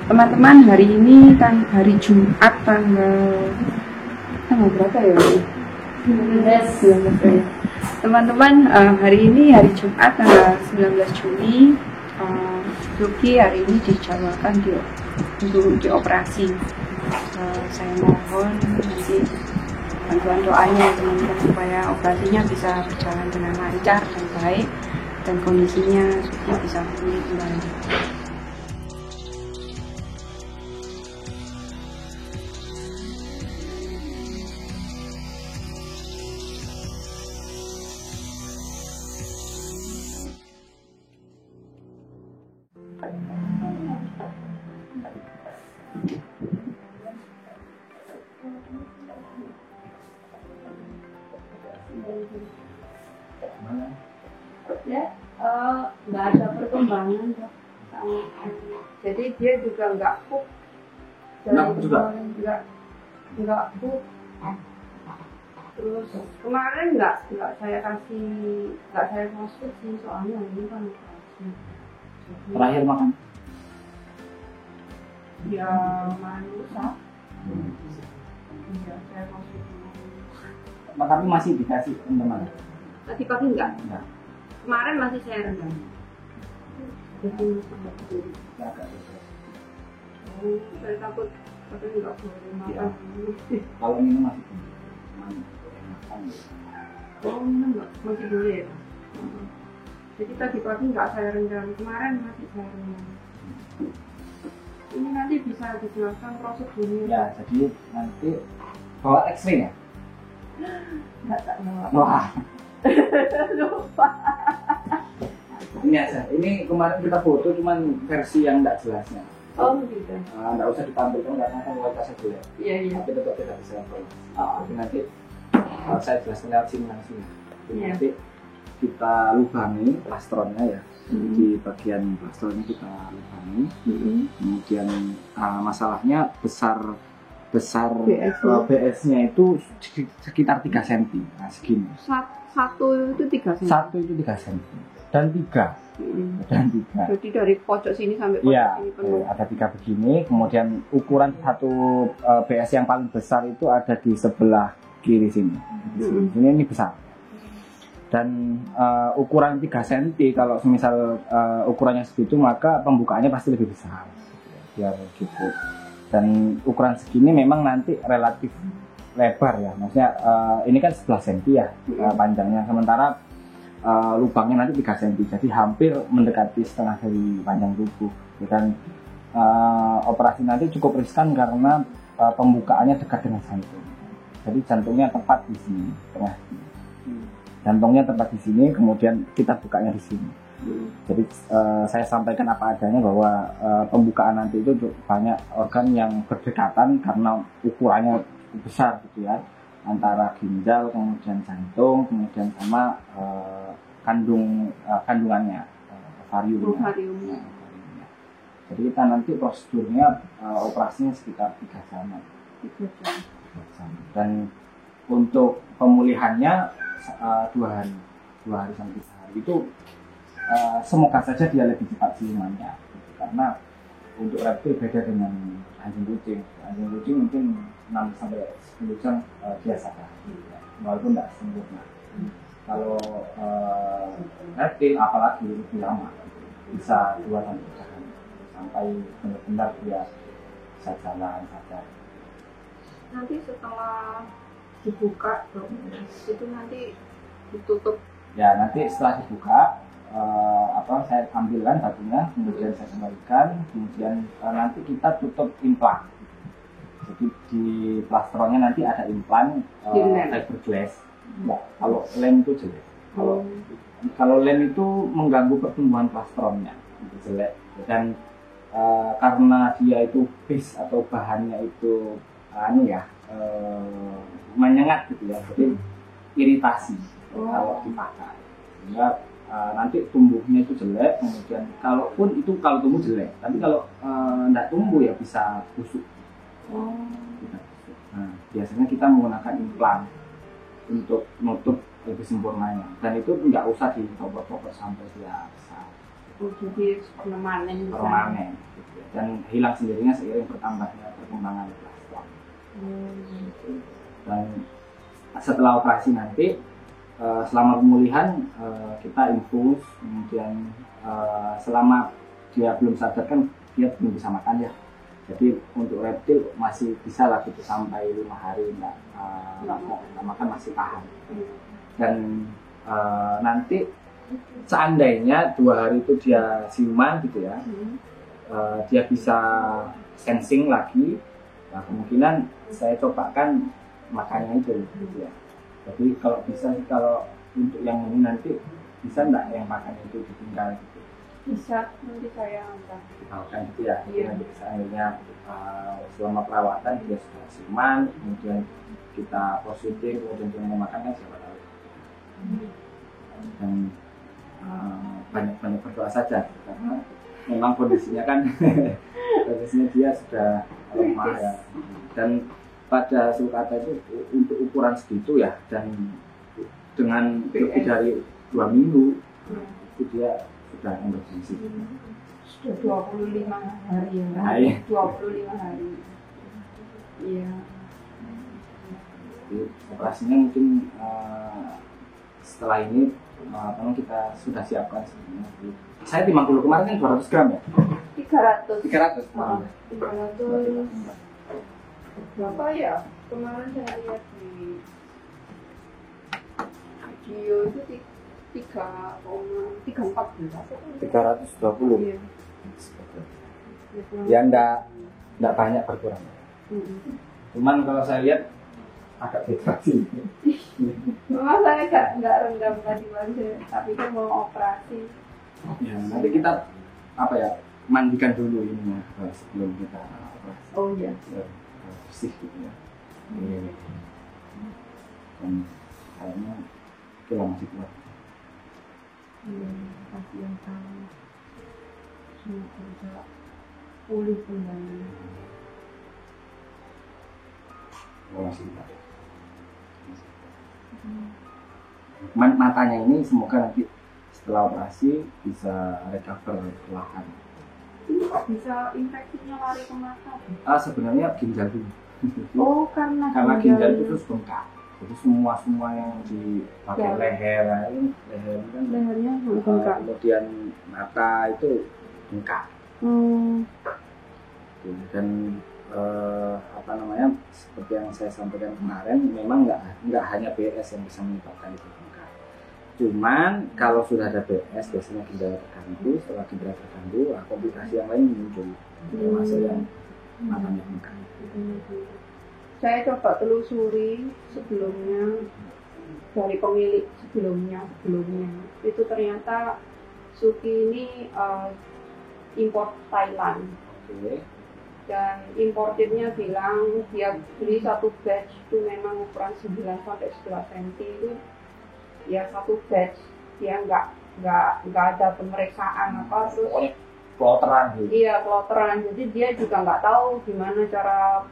Teman-teman, hari ini kan hari Jumat tanggal berapa ya? 19 ya. Teman-teman, hari ini hari Jumat tanggal 19 Juni. Yuki hari ini dijadwalkan untuk dioperasi. Saya mohon nanti bantuan doanya teman-teman supaya operasinya bisa berjalan dengan lancar dan baik dan kondisinya Yuki bisa pulih kembali. Ya, nggak ada perkembangan dok. Jadi dia juga nggak pup. Nggak pup. Terus kemarin nggak saya crossfit sih, soalnya ini kan operasi. Terakhir makan? Ya makan lusa. Iya, saya crossfit. Tapi masih dikasih teman-teman? Tadi pagi enggak? Enggak. Kemarin masih saya rendam. Jadi saya takut enggak boleh makan. Kalau minum masih boleh. Oh, minum enggak? Masih boleh ya? Jadi tadi pagi enggak saya rendam, kemarin masih saya rendam. Ini nanti bisa dijelaskan prosedurnya. Ya, jadi nanti bawa X-ray ya? Enggak tak bawa. Wah. Lupa. Ini aja. Ini kemarin kita foto cuman versi yang enggak jelasnya. Oh gitu. Enggak usah ditampilkan karena kan kualitasnya jelek. Iya. Tapi tetap tidak bisa informasi. Jadi nanti saya jelaskan lewat sini langsung. Iya. Nanti kita lubangi plastronnya ya. Di bagian plastronnya kita lubangi. Kemudian masalahnya besar BS-nya itu sekitar 3 cm. Nah, segini. Satu itu 3 cm. Satu itu 3 cm dan 3. Dan 3. Jadi dari pojok sini sampai pojok sini penuh. Ada 3 begini. Kemudian ukuran satu BS yang paling besar itu ada di sebelah kiri sini. Ini besar. Dan ukuran 3 cm kalau misal ukurannya segitu maka pembukaannya pasti lebih besar. Biar gitu. Dan ukuran segini memang nanti relatif lebar ya, maksudnya ini kan 11 cm ya panjangnya, sementara lubangnya nanti 3 cm, jadi hampir mendekati setengah dari panjang tubuh. Dan operasi nanti cukup riskan karena pembukaannya dekat dengan jantung, jadi jantungnya tepat di sini, tengah sini. Jantungnya tepat di sini, kemudian kita bukanya di sini. Jadi saya sampaikan apa adanya bahwa pembukaan nanti itu banyak organ yang berdekatan karena ukurannya besar gitu ya, antara ginjal, kemudian jantung, kemudian sama kandungannya, ovariumnya. Jadi kita nanti prosedurnya operasinya sekitar 3 jam. Dan untuk pemulihannya 2 hari sampai 3 hari itu semoga saja dia lebih cepat siumannya, karena untuk reptil beda dengan anjing kucing. Anjing kucing mungkin 6 sampai 10 jam biasa kan, walaupun tidak sempurna. Kalau reptil apalagi lebih lama, bisa 2 sampai 3 hari sampai benar-benar dia bisa jalan sadar. Nanti setelah dibuka dok, itu nanti ditutup. Ya, nanti setelah dibuka saya ambilkan batunya, kemudian saya kembalikan, kemudian nanti kita tutup implan. Jadi di plastronnya nanti ada implan fiberglass. Kalau lem itu jelek. Kalau lem itu mengganggu pertumbuhan plastronnya, itu jelek. Dan karena dia itu base atau bahannya itu menyengat gitu ya, jadi iritasi kalau dipakai. Sehingga nanti tumbuhnya itu jelek, kemudian kalau tumbuh jelek, tapi kalau tidak tumbuh ya bisa busuk. Nah, biasanya kita menggunakan implan untuk nutup lebih sempurnanya, dan itu nggak usah dicopot-copot sampai dia besar. jadi permanen. Permanen. Gitu. Dan hilang sendirinya seiring bertambahnya perkembangan plastik. Dan setelah operasi nanti selama pemulihan kita infus, kemudian selama dia belum sadar kan dia belum bisa makan ya. Jadi untuk reptil masih bisa lah gitu sampai 5 hari nggak makan, masih tahan. Dan nanti seandainya 2 hari itu dia siuman gitu ya, dia bisa sensing lagi. Nah, kemungkinan saya cobakan makannya itu gitu ya. Jadi kalau bisa, kalau untuk yang ini nanti bisa nggak yang makan itu ditinggal gitu? Bisa, nanti saya angkat. Kan gitu ya. Iya. Nanti seandainya selama perawatan dia sudah siuman, kemudian kita positif, kemudian dia mau makan kan siapa tahu. Dan banyak berdoa saja karena memang kondisinya kan kondisinya dia sudah lemah ya. Dan pada sulcata itu untuk ukuran segitu ya, dan dengan lebih dari 2 minggu itu dia sudah emergensi. Sudah 25 hari ya. Nah, iya. 25 hari. Iya. Jadi, operasinya mungkin setelah ini memang kita sudah siapkan sebenarnya. Saya timbang dulu kemarin kan 200 gram ya? 300. 300. 300. Berapa ya? Kemarin saya lihat di video itu 3,314. 320. Iya. Ya enggak banyak berkurang. Cuman kalau saya lihat agak beda sih. Memang saya nggak rendam tadi aja, tapi kan mau operasi. Ya, nanti kita apa ya, mandikan dulu ini sebelum kita operasi. Oh iya. Ya, bersih gitu ya. Dan kayaknya itu masih kuat. Pasti yang tahu. Semoga pulih kembali. Masih kuat. Matanya ini semoga nanti setelah operasi bisa recover perlahan. Ini kok bisa infeksinya lari ke mata? Sebenarnya ginjal dulu. Oh, karena ginjal itu terus bengkak. Jadi semua yang di bagian leher kan lehernya bengkak. Kemudian mata itu bengkak. Dan apa namanya, seperti yang saya sampaikan kemarin, memang nggak hanya BS yang bisa menyebabkan itu bengkak. Cuman kalau sudah ada BS biasanya ginjal terganggu. Setelah ginjal terganggu, komplikasi yang lain muncul, termasuk yang matanya bengkak. Saya coba telusuri sebelumnya dari pemilik sebelumnya itu ternyata Suki ini import Thailand. Dan importirnya bilang dia beli satu batch itu memang ukuran 9 sampai 11 cm itu ya satu batch, dia nggak ada pemeriksaan apa, terus kloteran gitu. Iya, kloteran. Jadi dia juga nggak tahu gimana cara,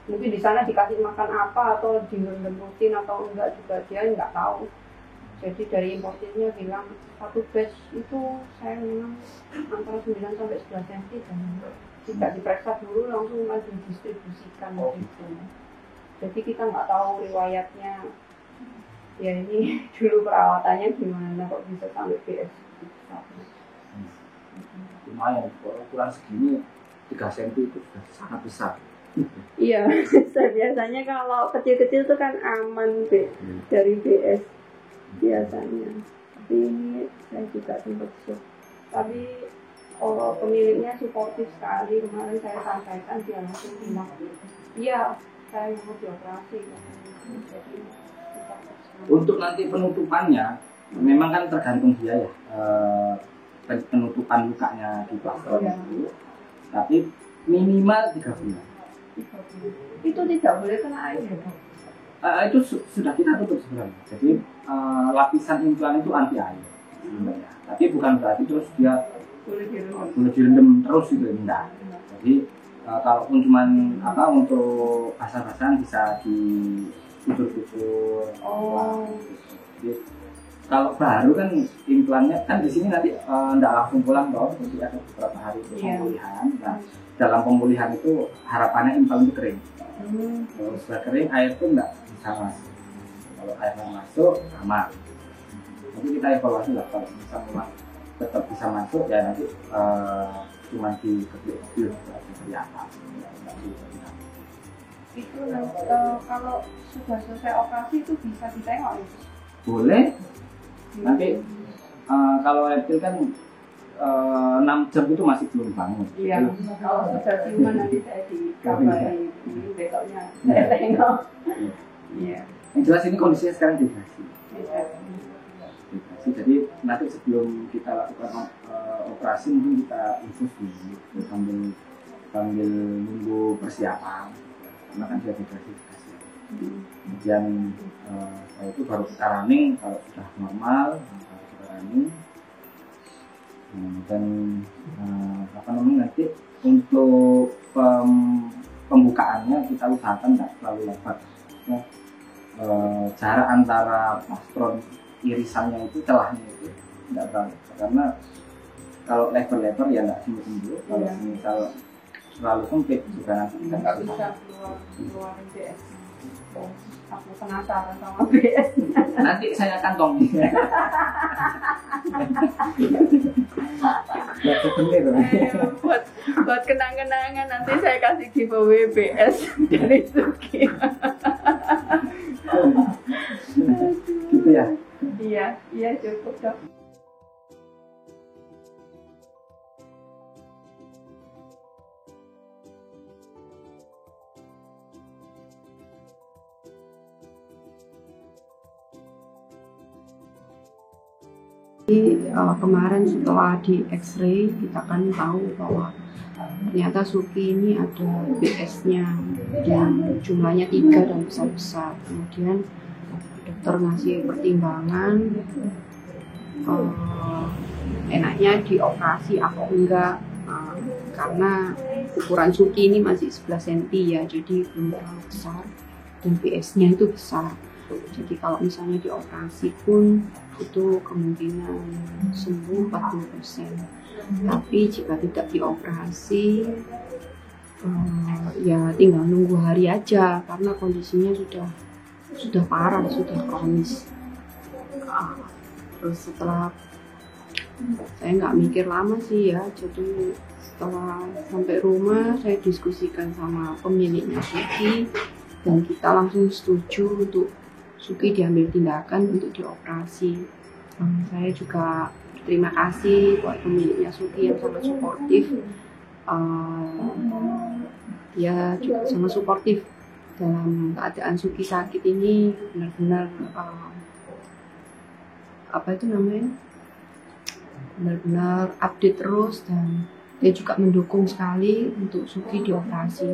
mungkin di sana dikasih makan apa atau direndam rutin atau enggak juga dia nggak tahu. Jadi dari importirnya bilang satu batch itu saya memang antara 9 sampai 11 cm dan tidak diperiksa dulu langsung didistribusikan gitu. Jadi kita nggak tahu riwayatnya. Ya ini dulu perawatannya gimana kok bisa sampai BS. Lumayan, ukuran segini 3 cm itu sudah sangat besar. Iya, biasanya kalau kecil-kecil itu kan aman dari BS biasanya. Tapi ini saya juga sempat shock. Tapi pemiliknya suportif sekali. Kemarin saya sampaikan dia langsung bilang, iya saya mau dioperasi. Jadi, untuk nanti penutupannya memang kan tergantung dia ya, penutupan lukanya di plastron itu, tapi minimal 3 bulan. Itu tidak boleh kena air ya? Itu sudah kita tutup sebenarnya. Jadi lapisan implan itu anti air sebenarnya. Tapi bukan berarti terus dia boleh direndam terus itu, enggak. Jadi kalaupun cuman untuk basah-basahan bisa di kucur-kucur. Jadi kalau baru kan implannya kan di sini nanti nggak langsung pulang toh, jadi ada beberapa hari itu pemulihan. Nah, dalam pemulihan itu harapannya implan itu kering. Kalau sudah kering, air itu nggak bisa masuk. Kalau air yang masuk, aman. Nanti kita evaluasi lah, kalau bisa tetap bisa masuk ya nanti cuma di kecil seperti apa. Itu kalau sudah selesai operasi itu bisa ditengok ya? Boleh. Nanti kalau reptil kan 6 jam itu masih belum bangun. Iya. Kalau sudah ciuman nanti saya dikabari besoknya saya tengok. Iya. Yang jelas ini kondisinya sekarang dehidrasi. Jadi nanti sebelum kita lakukan operasi mungkin kita infus dulu sambil nunggu persiapan. Karena kan dia dehidrasi. Kemudian setelah itu baru kita running, kalau sudah normal baru kita running. Dan nanti untuk pembukaannya kita usahakan tidak terlalu lebar. Jarak antara plastron irisannya itu, celahnya itu tidak terlalu lebar, karena kalau lebar-lebar ya tidak sembuh-sembuh. Kalau misal terlalu sempit juga nanti kita nggak bisa keluar BS. Aku penasaran sama BS. Nanti saya kantongi. buat kenang-kenangan nanti saya kasih giveaway BS dari Suki. Gitu ya? Iya cukup dok. Kemarin setelah di X-ray kita kan tahu bahwa ternyata Suki ini ada BS-nya dan jumlahnya 3 dan besar-besar. Kemudian dokter ngasih pertimbangan enaknya dioperasi atau enggak, karena ukuran Suki ini masih 11 cm ya, jadi belum terlalu besar dan BS-nya itu besar. Jadi kalau misalnya dioperasi pun itu kemungkinan sembuh 40%. Tapi jika tidak dioperasi ya tinggal nunggu hari aja, karena kondisinya sudah parah, sudah kronis. Terus setelah saya nggak mikir lama sih ya, jadi setelah sampai rumah saya diskusikan sama pemiliknya Suki dan kita langsung setuju untuk Suki diambil tindakan untuk dioperasi. Saya juga berterima kasih buat pemiliknya Suki yang sangat suportif. Dia juga sangat suportif dalam keadaan Suki sakit ini, benar-benar benar-benar update terus, dan dia juga mendukung sekali untuk Suki dioperasi.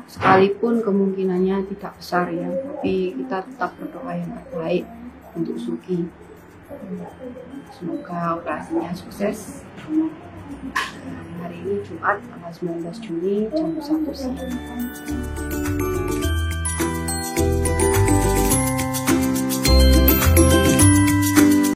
Sekalipun kemungkinannya tidak besar ya, tapi kita tetap berdoa yang terbaik untuk Suki. Semoga operasinya sukses. Hari ini Jumat tanggal 19 Juni jam 1 siang.